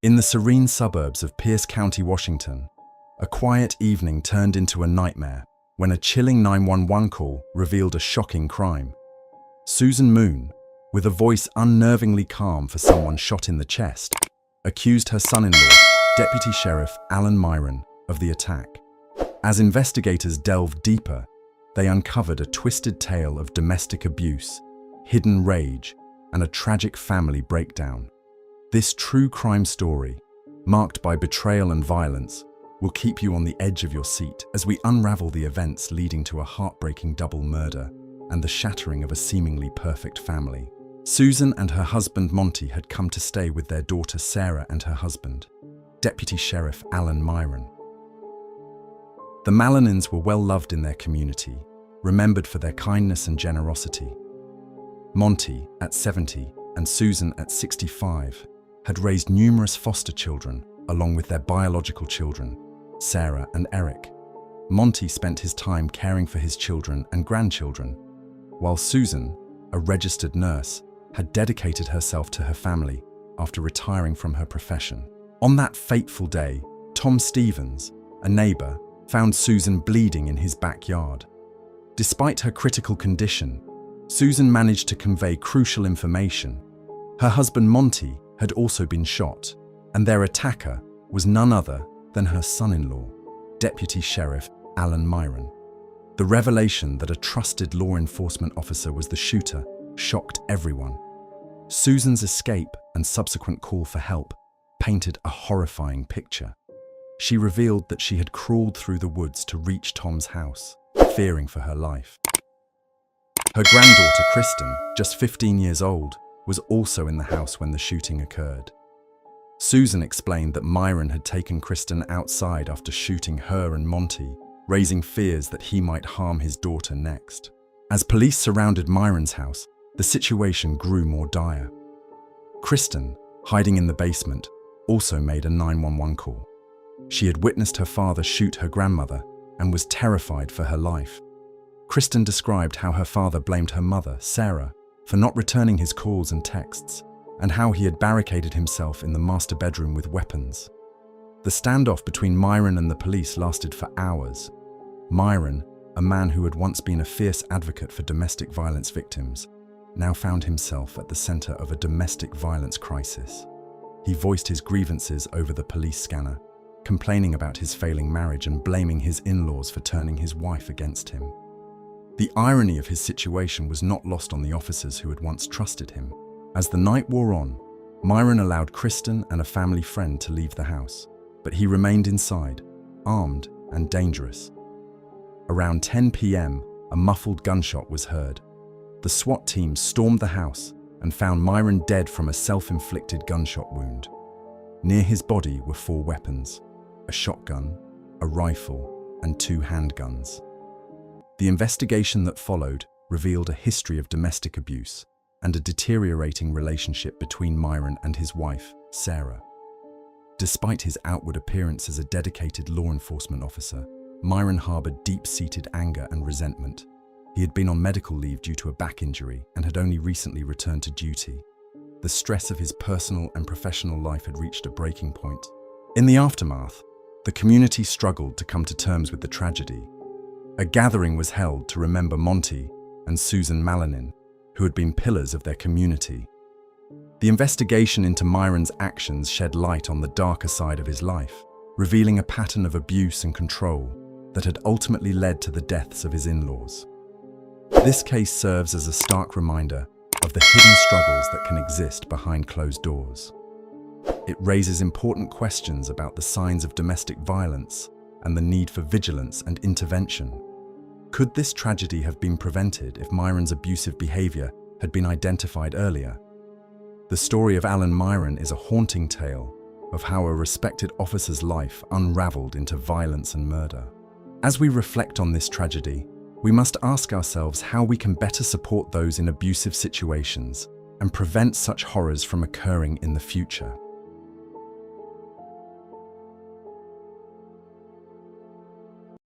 In the serene suburbs of Pierce County, Washington, a quiet evening turned into a nightmare when a chilling 911 call revealed a shocking crime. Susan Moon, with a voice unnervingly calm for someone shot in the chest, accused her son-in-law, Deputy Sheriff Alan Myron, of the attack. As investigators delved deeper, they uncovered a twisted tale of domestic abuse, hidden rage, and a tragic family breakdown. This true crime story, marked by betrayal and violence, will keep you on the edge of your seat as we unravel the events leading to a heartbreaking double murder and the shattering of a seemingly perfect family. Susan and her husband Monty had come to stay with their daughter Sarah and her husband, Deputy Sheriff Alan Myron. The Malinins were well loved in their community, remembered for their kindness and generosity. Monty, at 70, and Susan, at 65, had raised numerous foster children along with their biological children, Sarah and Eric. Monty spent his time caring for his children and grandchildren, while Susan, a registered nurse, had dedicated herself to her family after retiring from her profession. On that fateful day, Tom Stevens, a neighbor, found Susan bleeding in his backyard. Despite her critical condition, Susan managed to convey crucial information. Her husband Monty had also been shot, and their attacker was none other than her son-in-law, Deputy Sheriff Alan Myron. The revelation that a trusted law enforcement officer was the shooter shocked everyone. Susan's escape and subsequent call for help painted a horrifying picture. She revealed that she had crawled through the woods to reach Tom's house, fearing for her life. Her granddaughter, Kristen, just 15 years old, was also in the house when the shooting occurred. Susan explained that Myron had taken Kristen outside after shooting her and Monty, raising fears that he might harm his daughter next. As police surrounded Myron's house, the situation grew more dire. Kristen, hiding in the basement, also made a 911 call. She had witnessed her father shoot her grandmother and was terrified for her life. Kristen described how her father blamed her mother, Sarah, for not returning his calls and texts, and how he had barricaded himself in the master bedroom with weapons. The standoff between Myron and the police lasted for hours. Myron, a man who had once been a fierce advocate for domestic violence victims, now found himself at the center of a domestic violence crisis. He voiced his grievances over the police scanner, complaining about his failing marriage and blaming his in-laws for turning his wife against him. The irony of his situation was not lost on the officers who had once trusted him. As the night wore on, Myron allowed Kristen and a family friend to leave the house, but he remained inside, armed and dangerous. Around 10 p.m., a muffled gunshot was heard. The SWAT team stormed the house and found Myron dead from a self-inflicted gunshot wound. Near his body were 4 weapons: a shotgun, a rifle, and 2 handguns. The investigation that followed revealed a history of domestic abuse and a deteriorating relationship between Myron and his wife, Sarah. Despite his outward appearance as a dedicated law enforcement officer, Myron harbored deep-seated anger and resentment. He had been on medical leave due to a back injury and had only recently returned to duty. The stress of his personal and professional life had reached a breaking point. In the aftermath, the community struggled to come to terms with the tragedy. A gathering was held to remember Monty and Susan Malanin, who had been pillars of their community. The investigation into Myron's actions shed light on the darker side of his life, revealing a pattern of abuse and control that had ultimately led to the deaths of his in-laws. This case serves as a stark reminder of the hidden struggles that can exist behind closed doors. It raises important questions about the signs of domestic violence and the need for vigilance and intervention. Could this tragedy have been prevented if Myron's abusive behavior had been identified earlier? The story of Alan Myron is a haunting tale of how a respected officer's life unraveled into violence and murder. As we reflect on this tragedy, we must ask ourselves how we can better support those in abusive situations and prevent such horrors from occurring in the future.